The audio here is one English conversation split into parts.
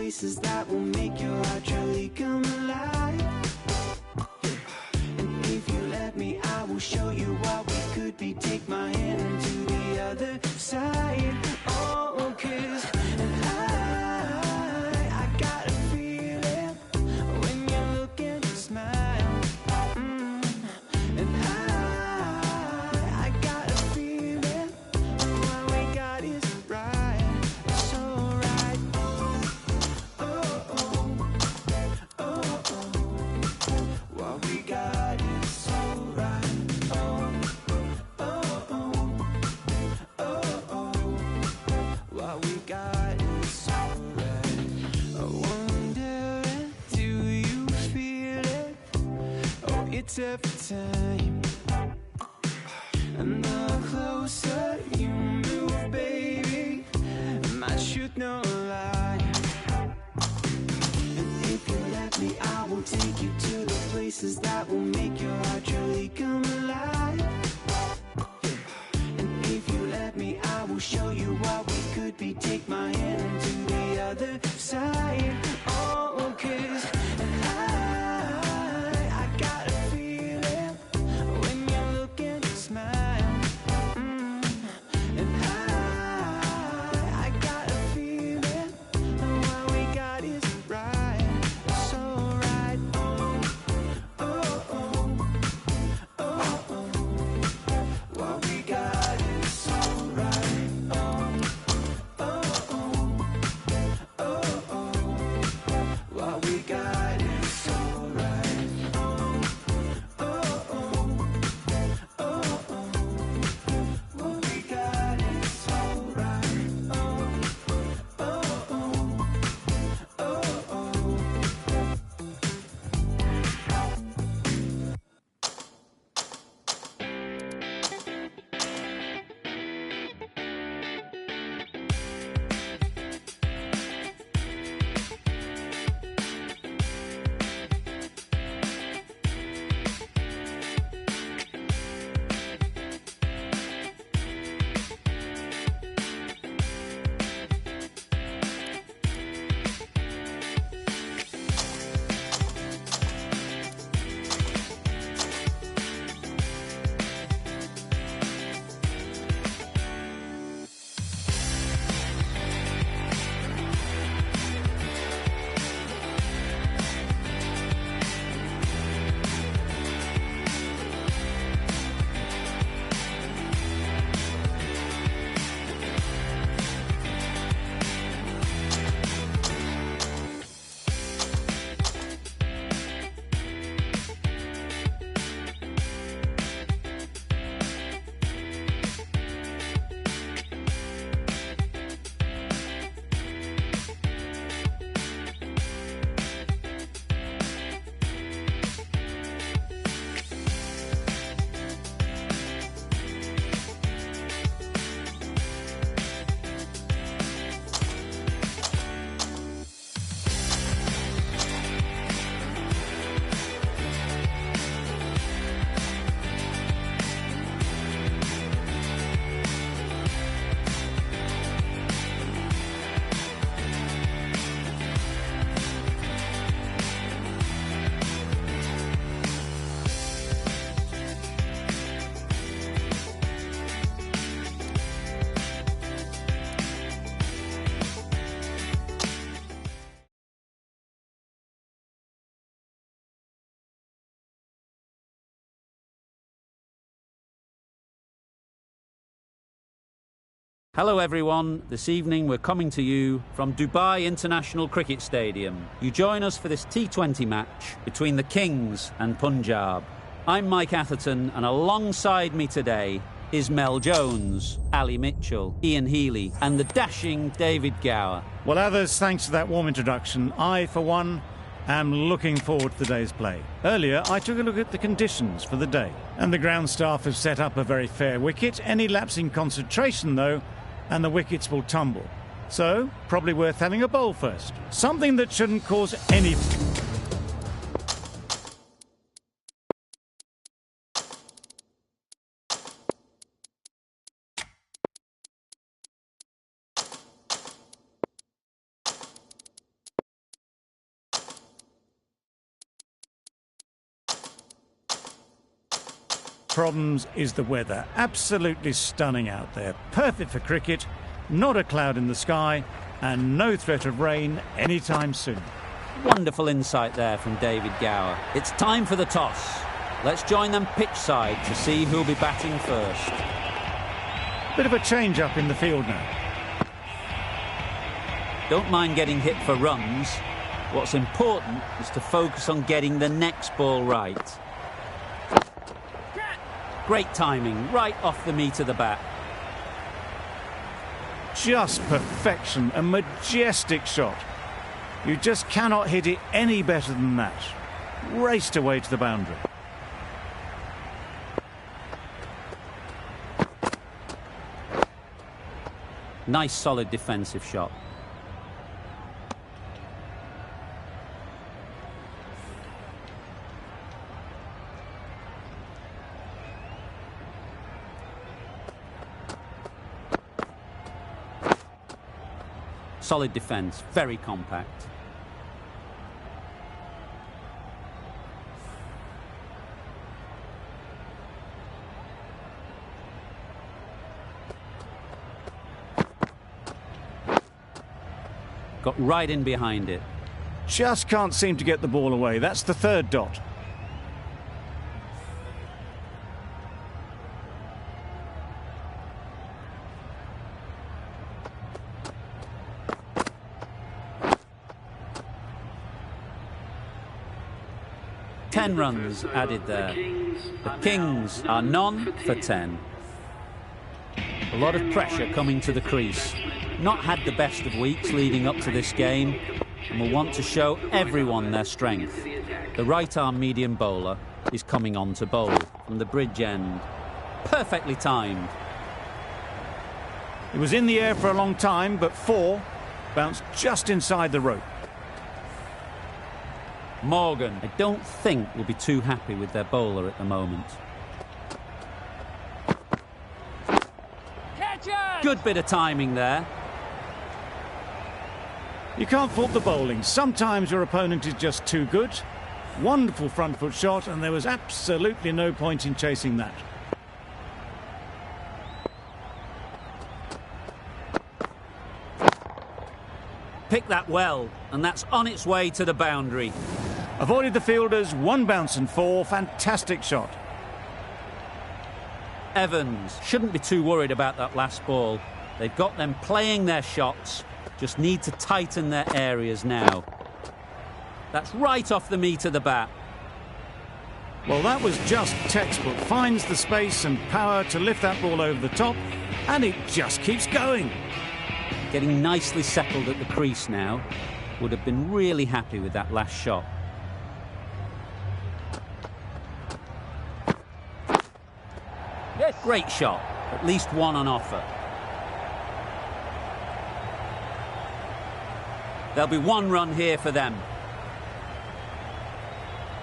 places that will make your heart truly come alive. And if you let me, I will show you what we could be. Take my hand to the other side. Oh, 'cause I got a feeling when you look and smile. And I got a feeling what we got is right. It's alright. Oh, oh, oh, oh, oh. What we got is alright. Oh, oh, oh, oh, oh. What we got is alright. I wonder, do you feel it? Oh, it's every time. And the closer you move, baby, my truth no lie. And if you let me, I will take you to the places that will make your heart truly come alive. And if you let me, I will show you what we could be. Take my hand to the other side. Oh, 'cause I got a feeling when you look and smile. And I got a feeling what we got is right. It's alright. Oh, oh, oh, oh, oh. What we got is alright. Oh, oh, oh, oh, oh. What we got is alright. Oh, oh, oh, oh, oh. What we got is alright. Oh, oh, oh, oh, oh. Hello everyone, this evening we're coming to you from Dubai International Cricket Stadium. You join us for this T20 match between the Kings and Punjab. I'm Mike Atherton, and alongside me today is Mel Jones, Ali Mitchell, Ian Healy and the dashing David Gower. Well, others, thanks for that warm introduction. I, for one, am looking forward to the day's play. Earlier, I took a look at the conditions for the day, and the ground staff have set up a very fair wicket. Any lapse in concentration, though, and the wickets will tumble. So, probably worth having a bowl first. Something that shouldn't cause any... problems is the weather. Absolutely stunning out there. Perfect for cricket, not a cloud in the sky, and no threat of rain anytime soon. Wonderful insight there from David Gower. It's time for the toss. Let's join them pitch side to see who'll be batting first. Bit of a change up in the field now. Don't mind getting hit for runs. What's important is to focus on getting the next ball right. Great timing, right off the meat of the bat. Just perfection, a majestic shot. You just cannot hit it any better than that. Raced away to the boundary. Nice solid defensive shot. Solid defence, very compact. Got right in behind it. Just can't seem to get the ball away. That's the third dot. Ten runs added there. The Kings are none for 10. A lot of pressure coming to the crease. Not had the best of weeks leading up to this game and will want to show everyone their strength. The right-arm medium bowler is coming on to bowl from the bridge end. Perfectly timed. It was in the air for a long time, but 4 bounced just inside the rope. Morgan, I don't think, will be too happy with their bowler at the moment. Good bit of timing there. You can't fault the bowling. Sometimes your opponent is just too good. Wonderful front foot shot, and there was absolutely no point in chasing that. Picked that well, and that's on its way to the boundary. Avoided the fielders, 1 bounce and 4. Fantastic shot. Evans shouldn't be too worried about that last ball. They've got them playing their shots, just need to tighten their areas now. That's right off the meat of the bat. Well, that was just textbook. Finds the space and power to lift that ball over the top, and it just keeps going. Getting nicely settled at the crease now. Would have been really happy with that last shot. Great shot. At least 1 on offer. There'll be 1 run here for them.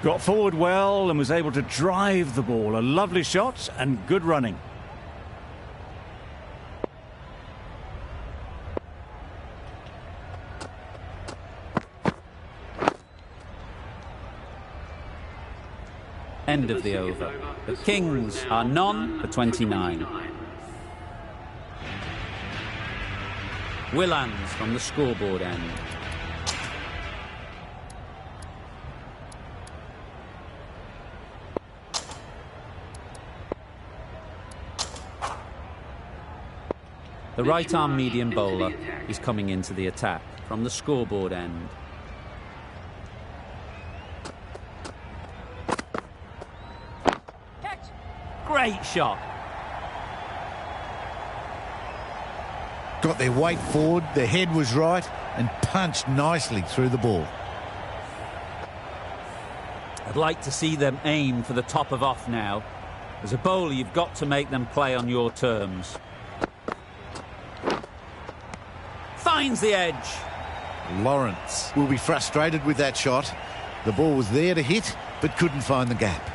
Got forward well and was able to drive the ball. A lovely shot and good running. End of the over. The Kings are none for 29. Willans from the scoreboard end. The right-arm medium bowler is coming into the attack from the scoreboard end. Great shot. Got their weight forward, their head was right, and punched nicely through the ball. I'd like to see them aim for the top of off now. As a bowler, you've got to make them play on your terms. Finds the edge. Lawrence will be frustrated with that shot. The ball was there to hit, but couldn't find the gap.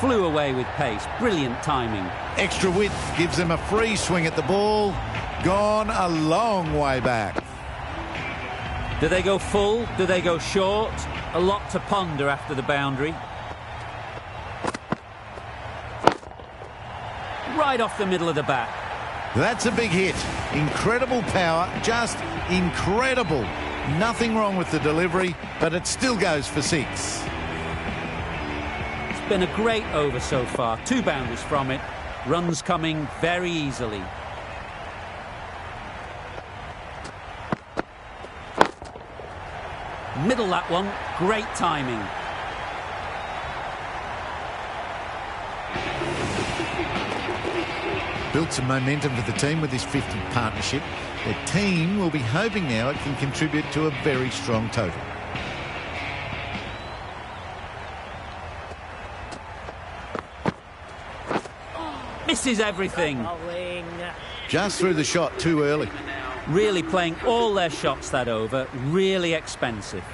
flew away with pace. Brilliant timing. Extra width gives them a free swing at the ball. Gone a long way back. Do they go full? Do they go short? A lot to ponder after the boundary. Right off the middle of the bat. That's a big hit. Incredible power, just incredible. Nothing wrong with the delivery, but it still goes for 6. It's been a great over so far. 2 boundaries from it. Runs coming very easily. Middle that one. Great timing. Built some momentum for the team with this 50 partnership. The team will be hoping now it can contribute to a very strong total. Misses everything. Just threw the shot too early. Really playing all their shots that over. Really expensive.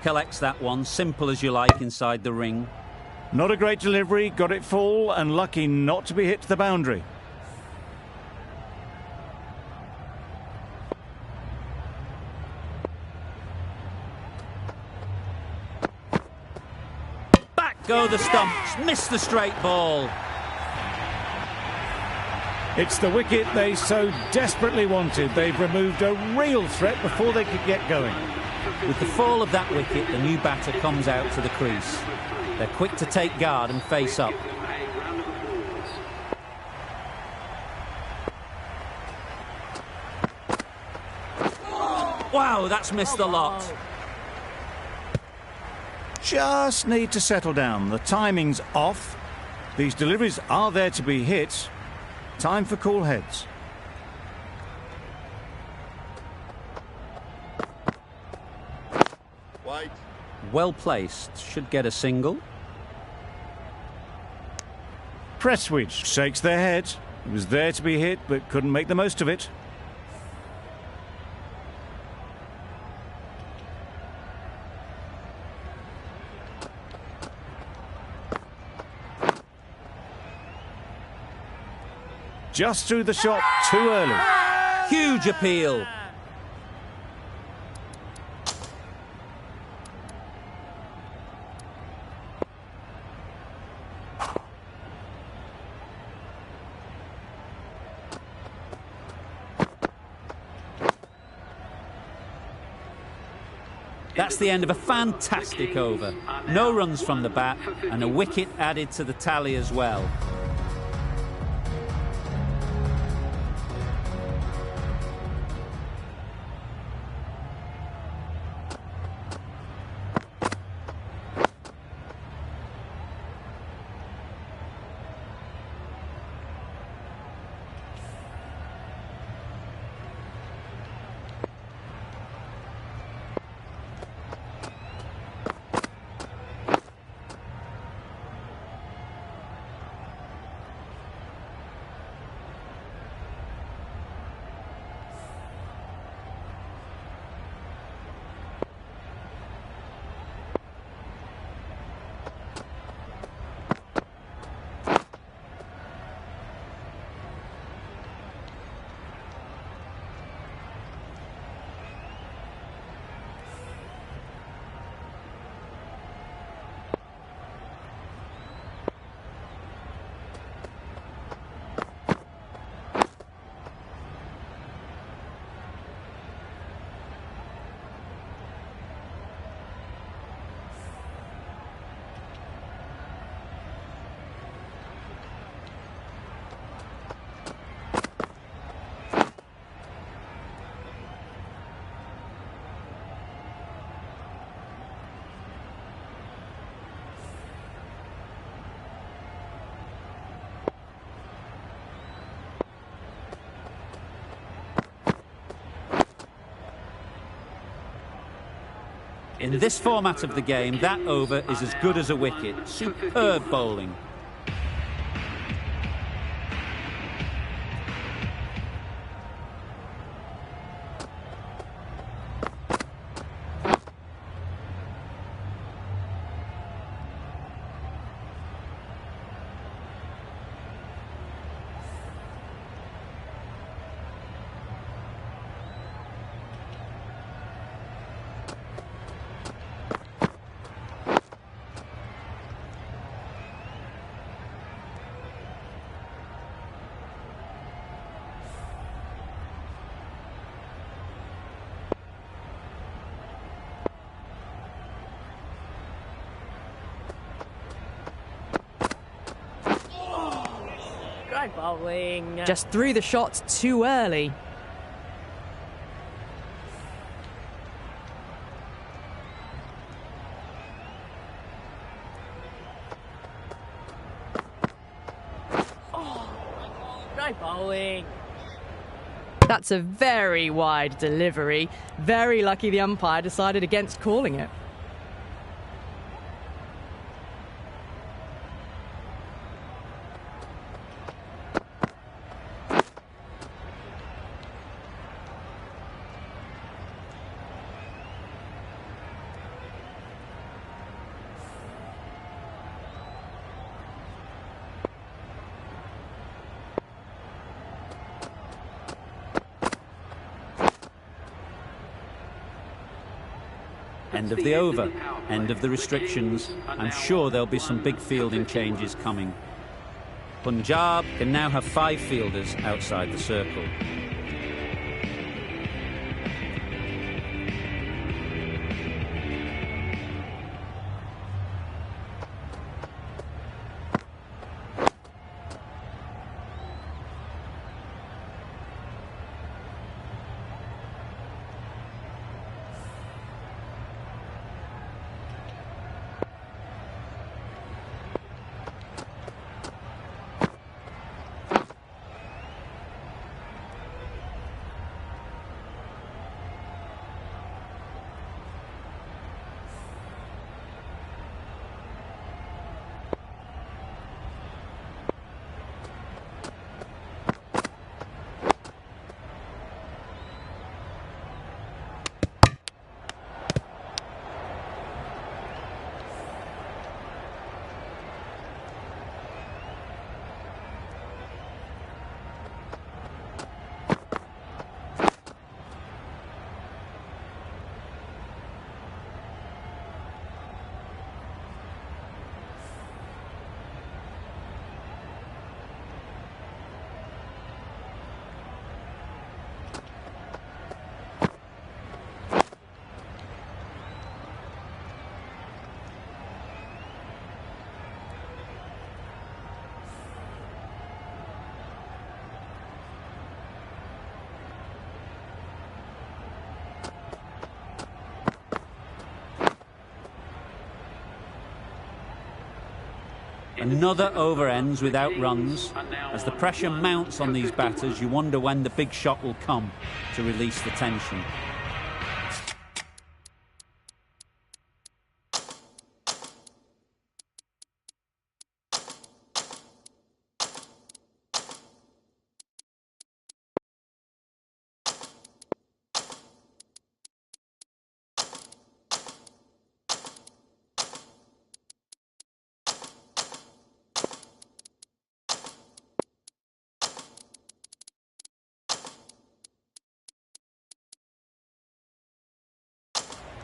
Collects that one, simple as you like inside the ring. Not a great delivery, got it full and lucky not to be hit to the boundary. Back go the stumps, missed the straight ball. It's the wicket they so desperately wanted. They've removed a real threat before they could get going. With the fall of that wicket, the new batter comes out to the crease. They're quick to take guard and face up. Wow, that's missed a lot. Just need to settle down. The timing's off. These deliveries are there to be hit. Time for cool heads. Well placed, should get a single. Prestwich shakes their head. It was there to be hit, but couldn't make the most of it. Just threw the shot too early. Huge appeal. That's the end of a fantastic over. No runs from the bat and a wicket added to the tally as well. In this format of the game, that over is as good as a wicket. Superb bowling. Great bowling. Just threw the shot too early. Great bowling. That's a very wide delivery. Very lucky the umpire decided against calling it. End of the over, end of the restrictions. I'm sure there'll be some big fielding changes coming. Punjab can now have 5 fielders outside the circle. Another over ends without runs. As the pressure mounts on these batters, you wonder when the big shot will come to release the tension.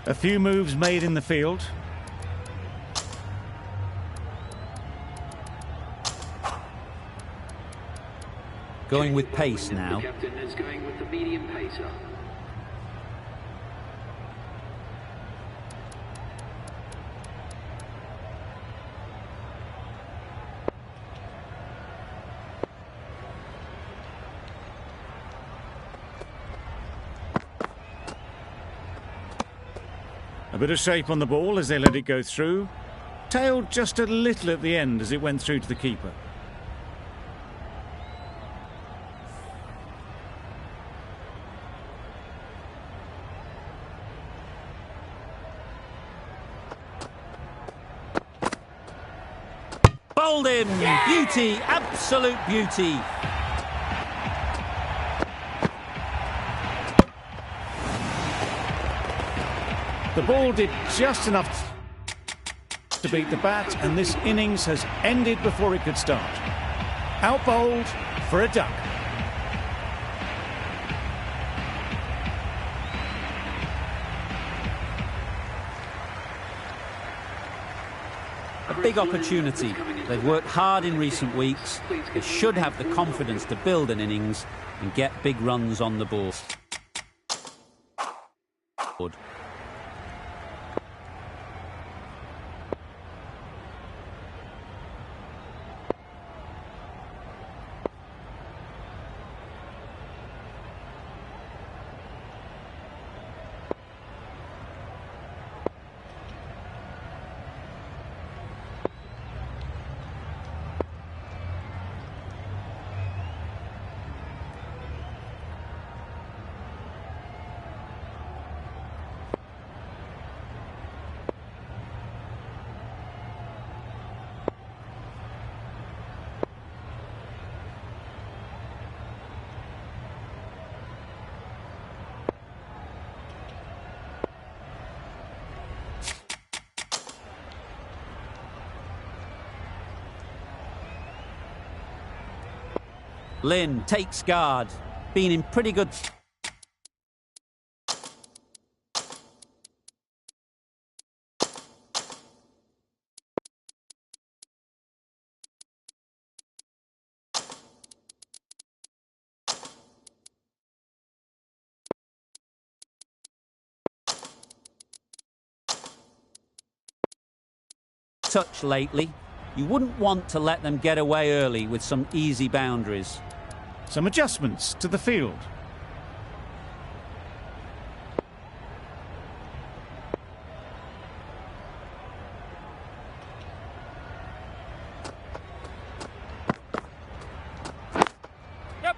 A few moves made in the field. Going with pace now. The captain is going with the medium pacer. A bit of shape on the ball as they let it go through. Tailed just a little at the end as it went through to the keeper. bowled him. Yeah! Beauty, absolute beauty. The ball did just enough to beat the bat, and this innings has ended before it could start. Out bowled for a duck. A big opportunity. They've worked hard in recent weeks. They should have the confidence to build an innings and get big runs on the board. Lynn takes guard. Been in pretty good... touch lately. You wouldn't want to let them get away early with some easy boundaries. Some adjustments to the field. Yep.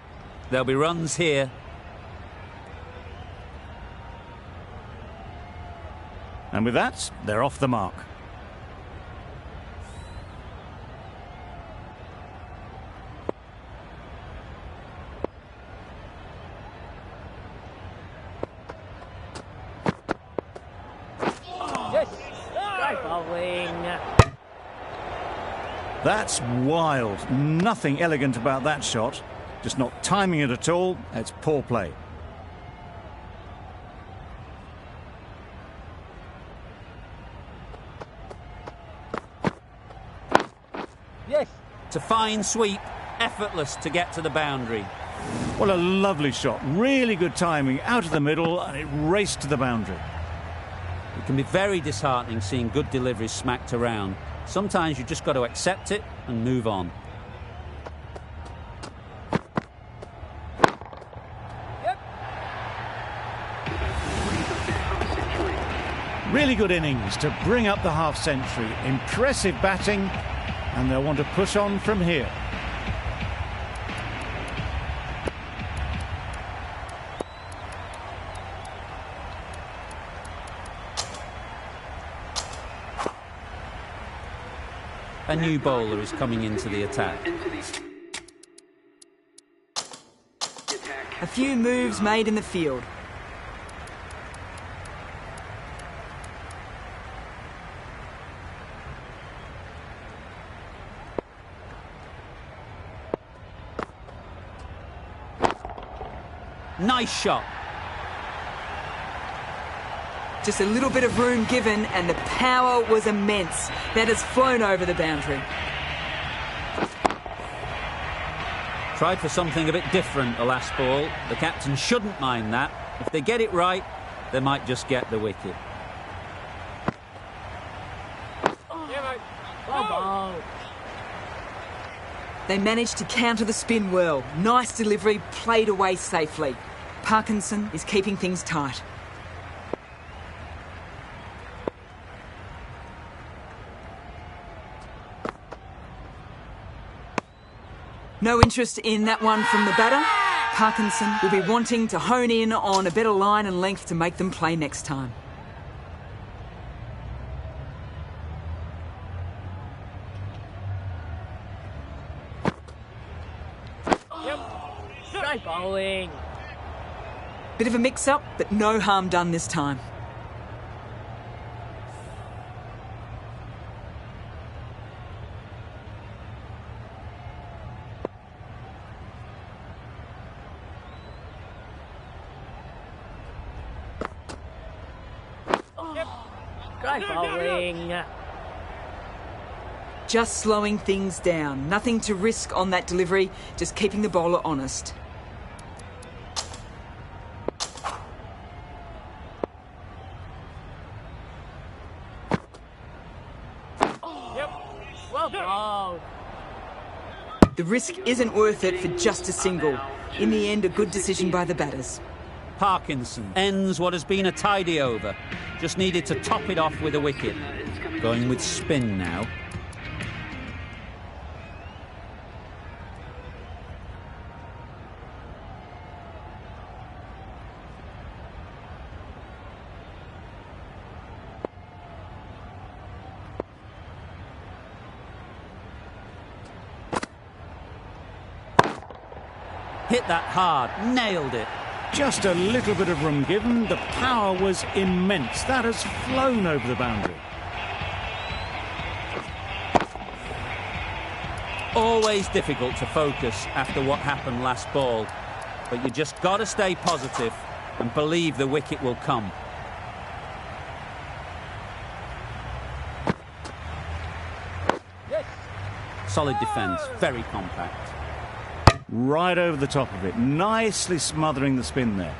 There'll be runs here. And with that, they're off the mark. That's wild. Nothing elegant about that shot. Just not timing it at all. It's poor play. Yes. It's a fine sweep. Effortless to get to the boundary. What a lovely shot. Really good timing. Out of the middle, and it raced to the boundary. It can be very disheartening seeing good deliveries smacked around. Sometimes you just got to accept it and move on. Yep. Really good innings to bring up the half-century. Impressive batting, and they'll want to push on from here. A new bowler is coming into the attack. A few moves made in the field. Nice shot. Just a little bit of room given, and the power was immense. That has flown over the boundary. Tried for something a bit different the last ball. The captain shouldn't mind that. If they get it right, they might just get the wicket. They managed to counter the spin well. Nice delivery, played away safely. Parkinson is keeping things tight. No interest in that one from the batter. Parkinson will be wanting to hone in on a better line and length to make them play next time. bowling. Bit of a mix-up, but no harm done this time. Great bowling. Just slowing things down. Nothing to risk on that delivery, just keeping the bowler honest. Well bowled. The risk isn't worth it for just a single. In the end, a good decision by the batters. Parkinson ends what has been a tidy over. Just needed to top it off with a wicket. Going with spin now. Hit that hard, nailed it. Just a little bit of room given. The power was immense. That has flown over the boundary. Always difficult to focus after what happened last ball. But you just got to stay positive and believe the wicket will come. Solid defence, very compact. Right over the top of it, nicely smothering the spin there.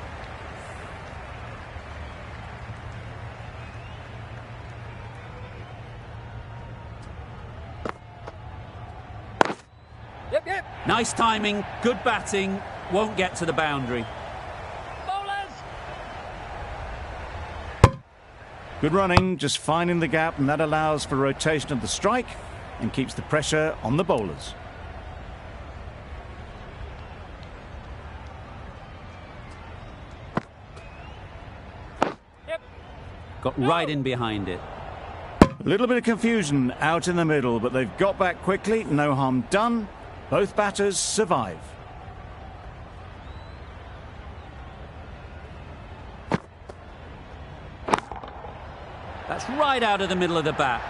Nice timing, good batting, won't get to the boundary. Good running, just finding the gap, and that allows for rotation of the strike and keeps the pressure on the bowlers. Got right in behind it. A little bit of confusion out in the middle, but they've got back quickly, no harm done. Both batters survive. That's right out of the middle of the bat.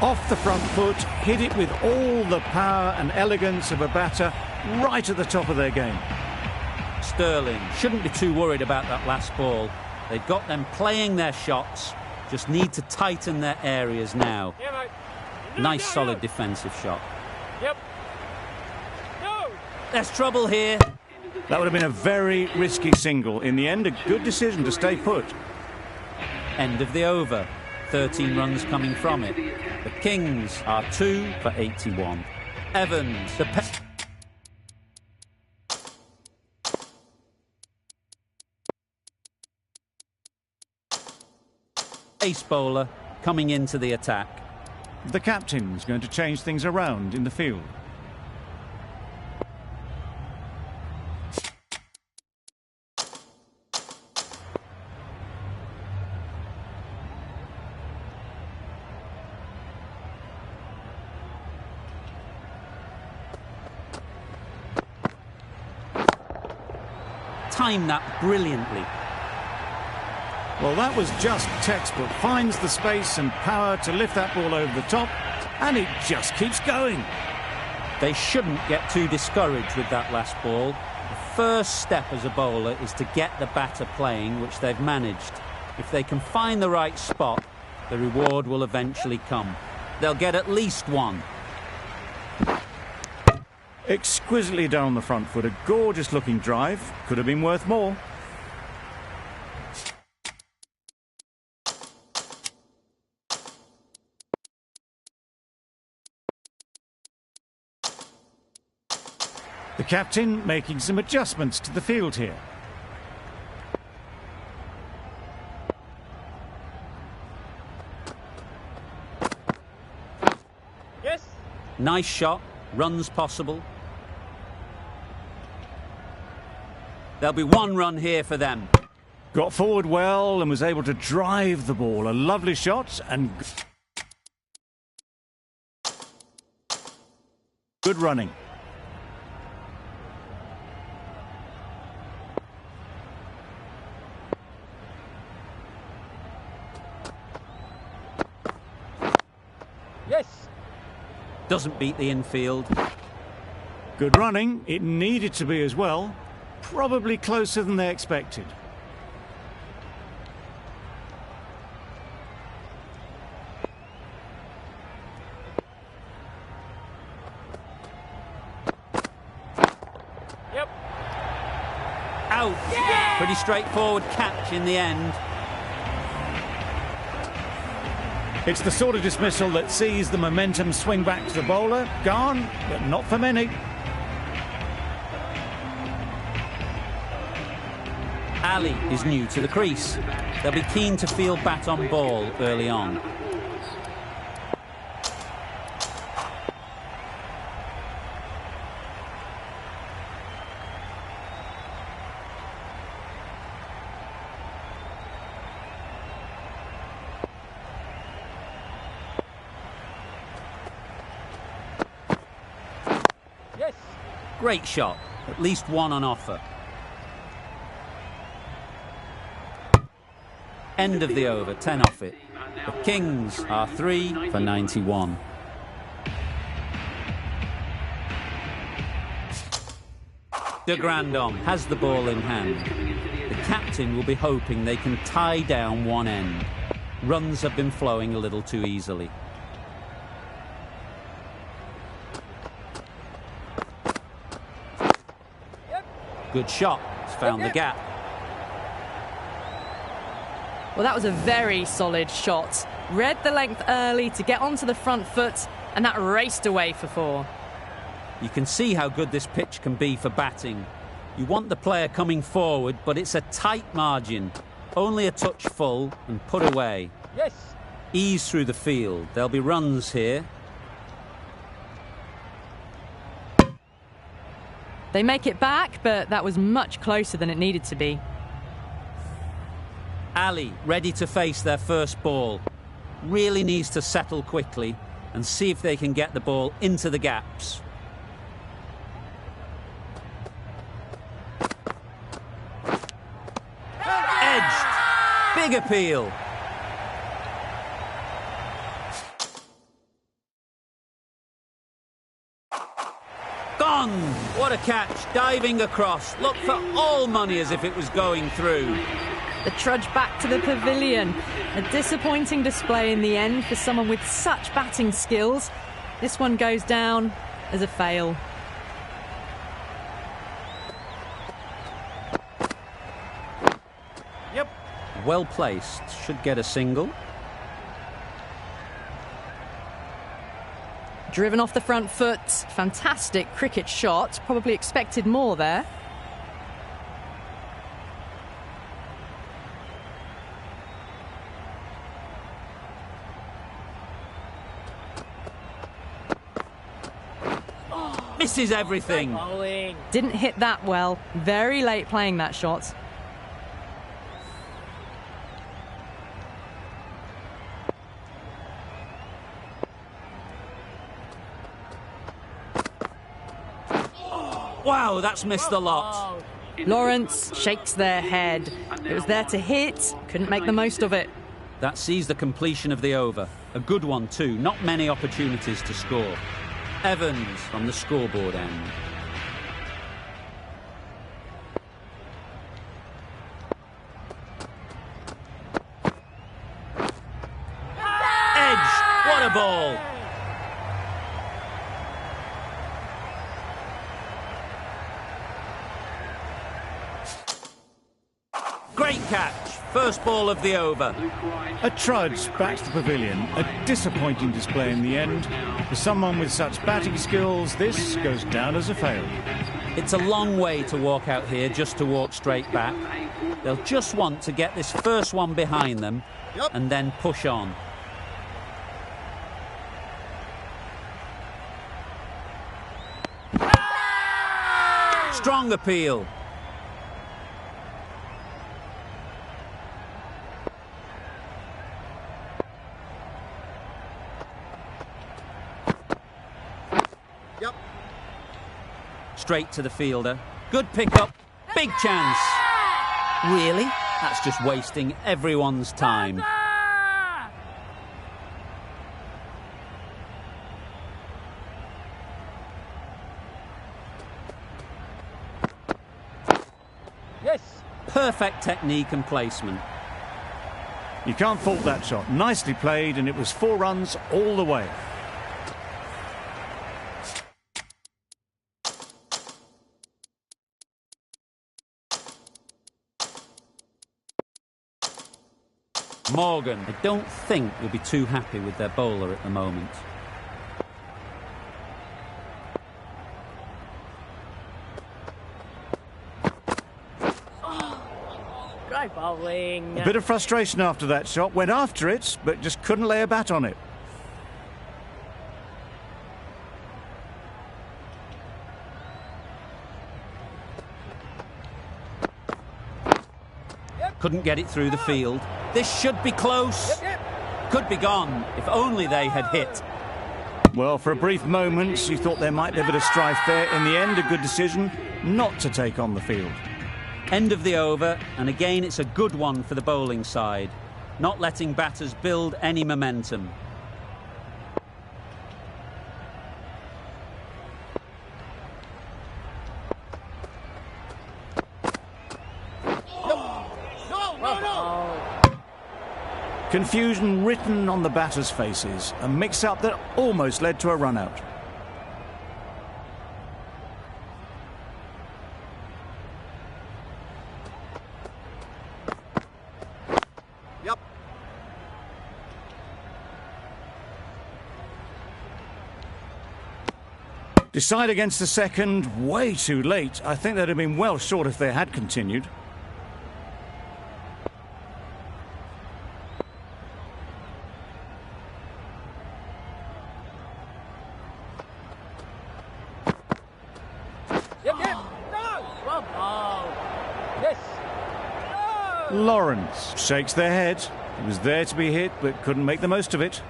Off the front foot, hit it with all the power and elegance of a batter right at the top of their game. Sterling shouldn't be too worried about that last ball. They've got them playing their shots, just need to tighten their areas now. Nice solid defensive shot. There's trouble here. That would have been a very risky single. In the end, a good decision to stay put. End of the over. 13 runs coming from it. The Kings are 2 for 81. Evans, the pace bowler, coming into the attack. The captain's going to change things around in the field. Timed that brilliantly. Well, that was just textbook. Finds the space and power to lift that ball over the top, and it just keeps going. They shouldn't get too discouraged with that last ball. The first step as a bowler is to get the batter playing, which they've managed. If they can find the right spot, the reward will eventually come. They'll get at least one. Exquisitely done on the front foot. A gorgeous looking drive. Could have been worth more. The captain making some adjustments to the field here. Yes. Nice shot. Runs possible. There'll be one run here for them. Got forward well and was able to drive the ball. A lovely shot and good running. Doesn't beat the infield. Good running. It needed to be as well. Probably closer than they expected. Out. Yeah! Pretty straightforward catch in the end. It's the sort of dismissal that sees the momentum swing back to the bowler. Gone, but not for many. Ali is new to the crease. They'll be keen to field bat on ball early on. Great shot, at least one on offer. End of the over, 10 off it. The Kings are 3 for 91. De Grandhomme has the ball in hand. The captain will be hoping they can tie down one end. Runs have been flowing a little too easily. Good shot. It's found the gap. Well, that was a very solid shot. Read the length early to get onto the front foot, and that raced away for 4. You can see how good this pitch can be for batting. You want the player coming forward, but it's a tight margin. Only a touch full and put away. Yes. Ease through the field. There'll be runs here. They make it back, but that was much closer than it needed to be. Ali ready to face their first ball. Really needs to settle quickly and see if they can get the ball into the gaps. Edged. Big appeal. Gone! What a catch, diving across. Looked for all money as if it was going through. The trudge back to the pavilion. A disappointing display in the end for someone with such batting skills. This one goes down as a fail. Yep. Well placed. Should get a single. Driven off the front foot. Fantastic cricket shot. Probably expected more there. Misses everything. Didn't hit that well. Very late playing that shot. Wow, that's missed a lot. Lawrence shakes their head. It was there to hit, couldn't make the most of it. That sees the completion of the over. A good one too, not many opportunities to score. Evans from the scoreboard end. Edge, what a ball! Great catch. First ball of the over. A trudge back to the pavilion. A disappointing display in the end. For someone with such batting skills, this goes down as a fail. It's a long way to walk out here just to walk straight back. They'll just want to get this first one behind them and then push on. Strong appeal. Straight to the fielder. Good pick-up. Big chance. Really? That's just wasting everyone's time. Yes. Perfect technique and placement. You can't fault that shot. Nicely played, and it was 4 runs all the way. Morgan, I don't think will be too happy with their bowler at the moment. Great bowling. A bit of frustration after that shot. Went after it, but just couldn't lay a bat on it. Couldn't get it through the field. This should be close. Could be gone, if only they had hit. Well, for a brief moment, you thought there might be a bit of strife there. In the end, a good decision not to take on the field. End of the over, and again it's a good one for the bowling side. Not letting batters build any momentum. Confusion written on the batters' faces. A mix-up that almost led to a run-out. Yep. Decide against the second, way too late. I think they'd have been well short if they had continued. Lawrence shakes their head. He was there to be hit, but couldn't make the most of it.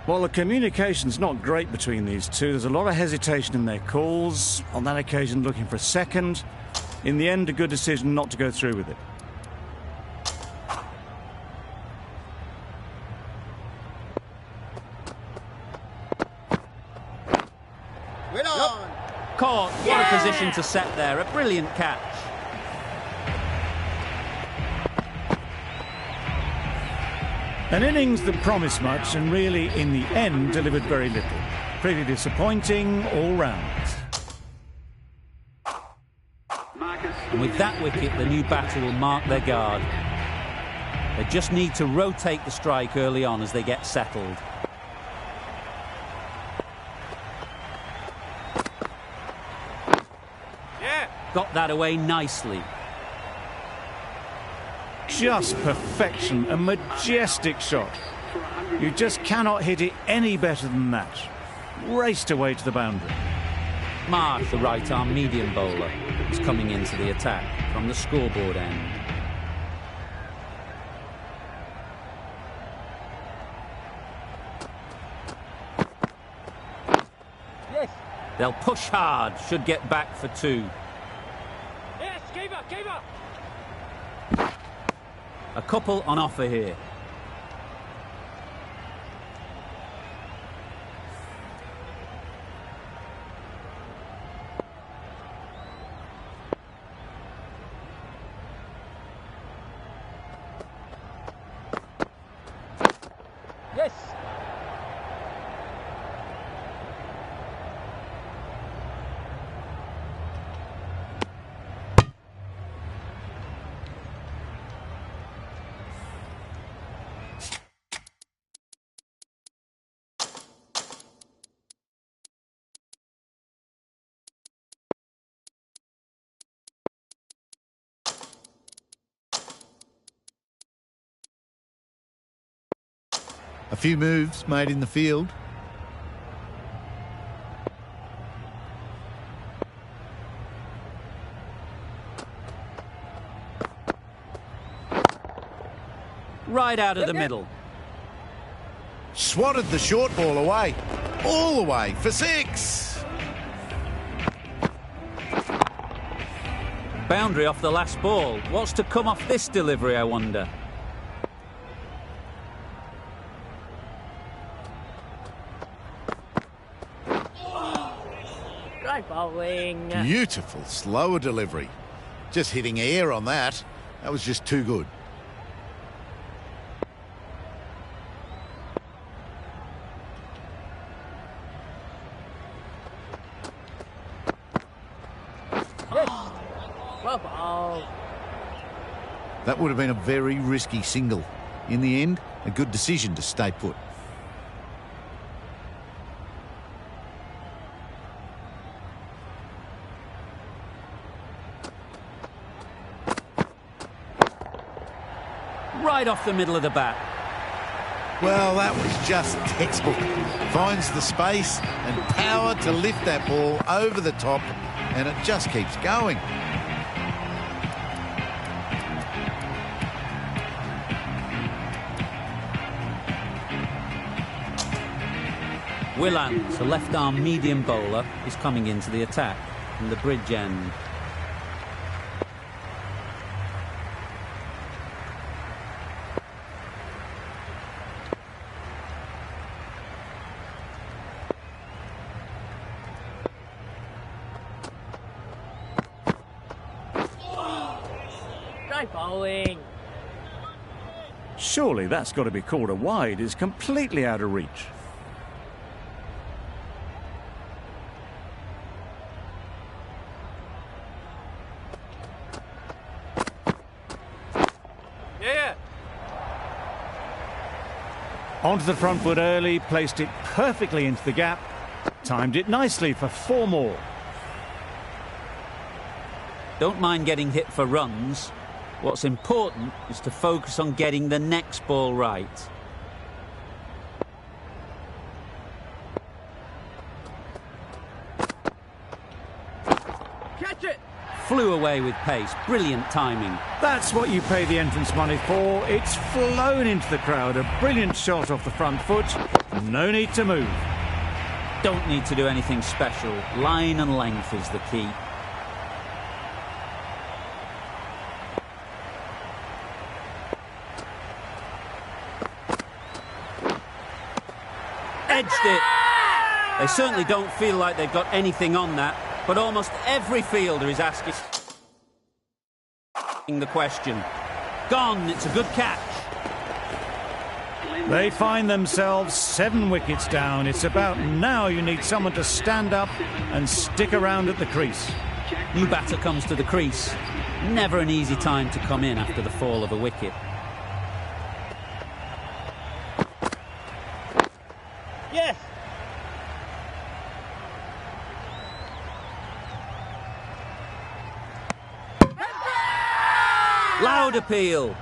Well, the communication's not great between these two. There's a lot of hesitation in their calls. On that occasion, looking for a second. In the end, a good decision not to go through with it. Caught. What a position to set there. A brilliant catch. An innings that promised much and really, in the end, delivered very little. Pretty disappointing all round. And with that wicket, the new batter will mark their guard. They just need to rotate the strike early on as they get settled. Got that away nicely. Just perfection, a majestic shot. You just cannot hit it any better than that. Raced away to the boundary. Marsh, the right-arm medium bowler, is coming into the attack from the scoreboard end. Yes. They'll push hard, should get back for 2. Yes, keeper. A couple on offer here. Yes. A few moves made in the field. Right out of the middle. Swatted the short ball away. All the way for 6. Boundary off the last ball. What's to come off this delivery, I wonder? Great bowling. Beautiful, slower delivery. Just hitting air on that. That was just too good. Well bowled. That would have been a very risky single. In the end, a good decision to stay put. Right off the middle of the bat. Well, that was just textbook. Finds the space and power to lift that ball over the top, and it just keeps going. Willans, a left-arm medium bowler, is coming into the attack from the bridge end. Great bowling. Surely that's got to be called a wide. It's completely out of reach. Yeah. Onto the front foot early, placed it perfectly into the gap, timed it nicely for 4 more. Don't mind getting hit for runs. What's important is to focus on getting the next ball right. Catch it. Flew away with pace. Brilliant timing. That's what you pay the entrance money for. It's flown into the crowd. A brilliant shot off the front foot. No need to move. Don't need to do anything special. Line and length is the key. Edged it. They certainly don't feel like they've got anything on that, but almost every fielder is asking the question. Gone. It's a good catch. They find themselves 7 wickets down. It's about now you need someone to stand up and stick around at the crease. New batter comes to the crease. Never an easy time to come in after the fall of a wicket. Yes. Loud appeal.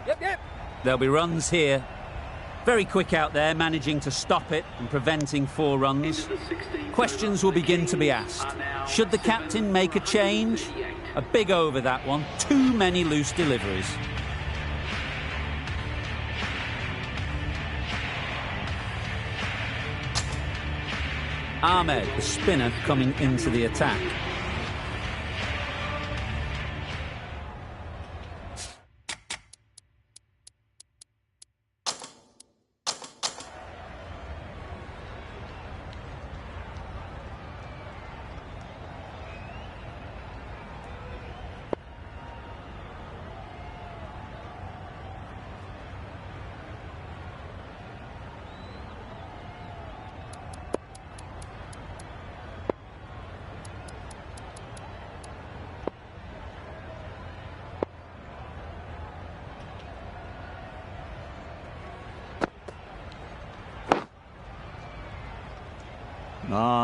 Yep. There'll be runs here. Very quick out there, managing to stop it and preventing 4 runs. Questions will begin to be asked. Should the captain make a change? A big over that one. Too many loose deliveries. Ahmed, the spinner, coming into the attack.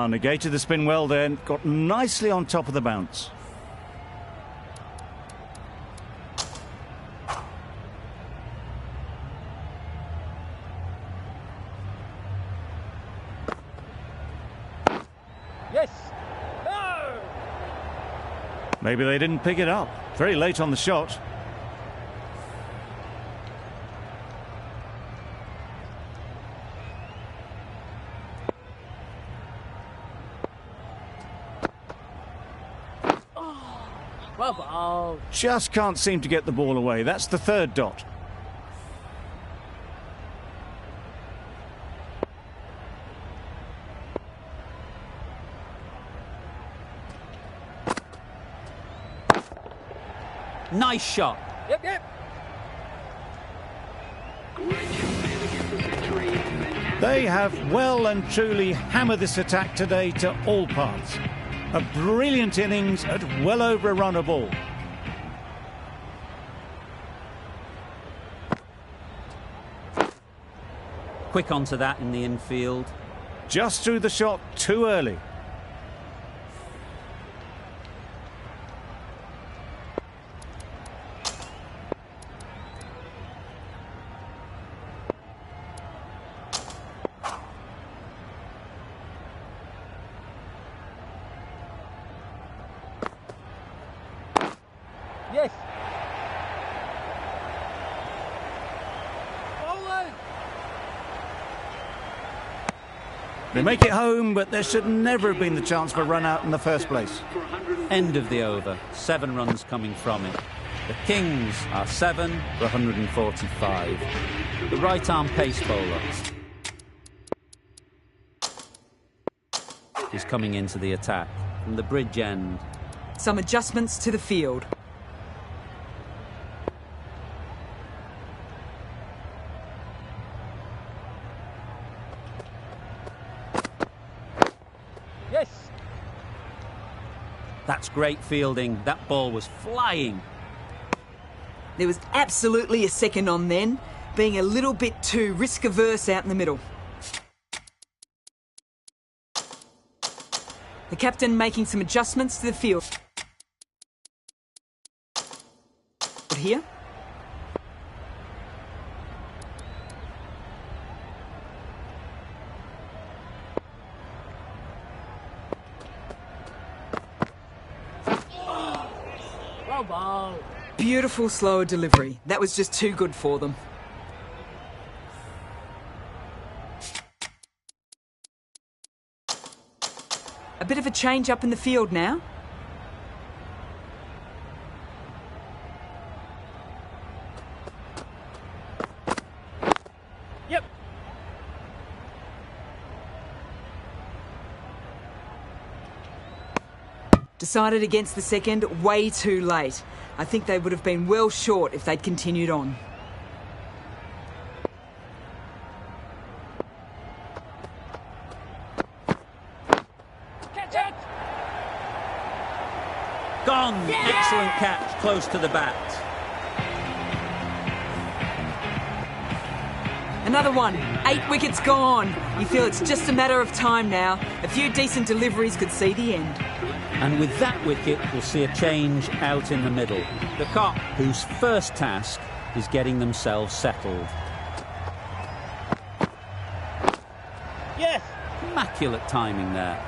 Negated the spin well then, got nicely on top of the bounce. Maybe they didn't pick it up. Very late on the shot. Just can't seem to get the ball away. That's the third dot. Nice shot. Great shot there to get the century. Fantastic. They have well and truly hammered this attack today to all parts. A brilliant innings at well over a run a ball. Quick onto that in the infield. Just threw the shot too early. Yes. They make it home, but there should never have been the chance for a run out in the first place. End of the over. 7 runs coming from it. The Kings are 7 for 145. The right-arm pace bowler is coming into the attack from the bridge end. Some adjustments to the field. Yes. That's great fielding. That ball was flying. There was absolutely a second on then, being a little bit too risk-averse out in the middle. The captain making some adjustments to the field. Here. Beautiful slower delivery. That was just too good for them. A bit of a change up in the field now. Yep. Decided against the second way too late. I think they would have been well short if they'd continued on. Catch it! Gone! Yeah! Excellent catch, close to the bat. Another one. 8 wickets gone. You feel it's just a matter of time now. A few decent deliveries could see the end. And with that wicket, we'll see a change out in the middle. The Cop, whose first task is getting themselves settled. Yes! Immaculate timing there.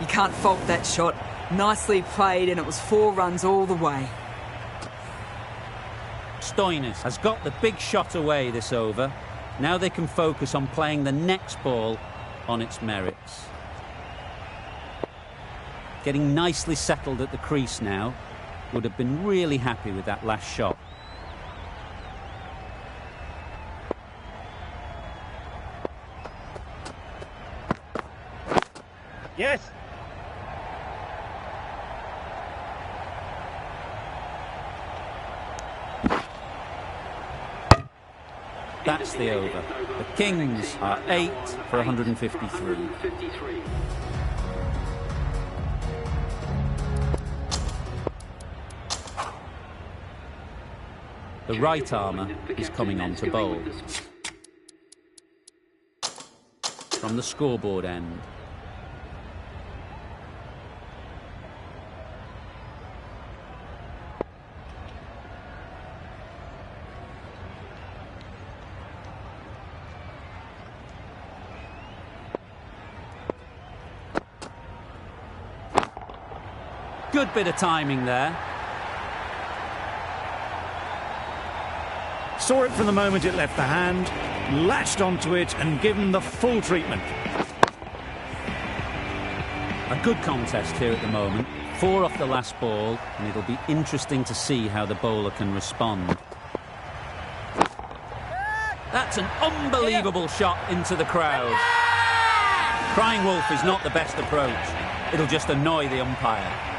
You can't fault that shot. Nicely played, and it was 4 runs all the way. Stoinis has got the big shot away this over. Now they can focus on playing the next ball on its merits. Getting nicely settled at the crease now. Would have been really happy with that last shot. Yes! That's the over. The Kings are 8 for 153. The right armour is coming on to bowl. From the scoreboard end. Good bit of timing there. Saw it from the moment it left the hand, latched onto it and given the full treatment. A good contest here at the moment. 4 off the last ball, and it'll be interesting to see how the bowler can respond. That's an unbelievable shot into the crowd. Crying wolf is not the best approach. It'll just annoy the umpire.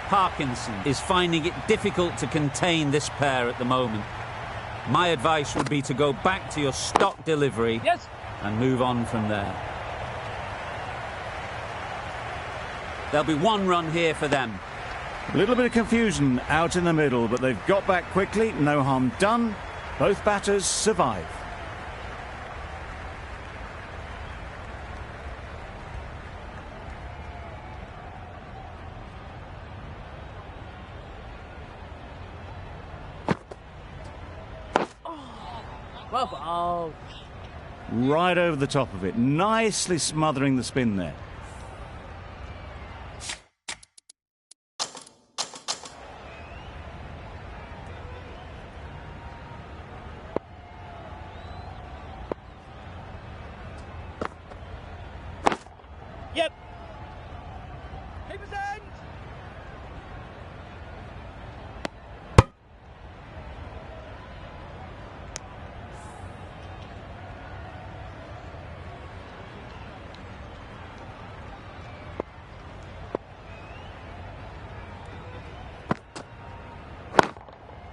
Parkinson is finding it difficult to contain this pair at the moment. My advice would be to go back to your stock delivery and move on from there. There'll be 1 run here for them. A little bit of confusion out in the middle, but they've got back quickly, no harm done. Both batters survive. Oh. Right over the top of it, nicely smothering the spin there. Yep.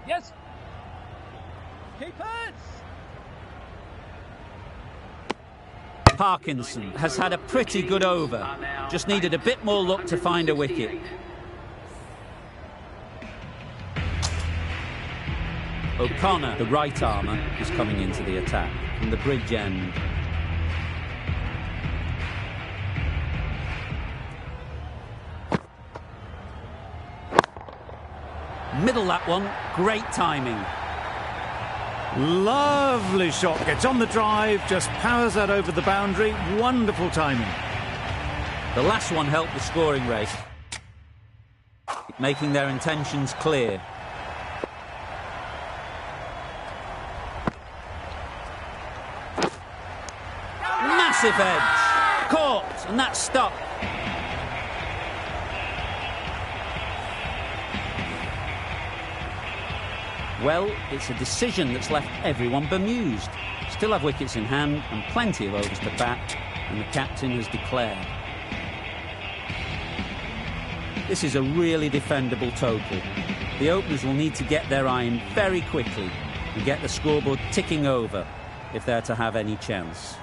Yes. Keepers. Parkinson has had a pretty good over. Just needed a bit more luck to find a wicket. O'Connor, the right armour, is coming into the attack from the bridge end. Middle that one, great timing. Lovely shot, gets on the drive, just powers that over the boundary. Wonderful timing. The last one helped the scoring rate, making their intentions clear. Massive edge, caught, and that's stopped. Well, it's a decision that's left everyone bemused. Still have wickets in hand and plenty of overs to bat, and the captain has declared. This is a really defendable total. The openers will need to get their iron very quickly and get the scoreboard ticking over if they're to have any chance.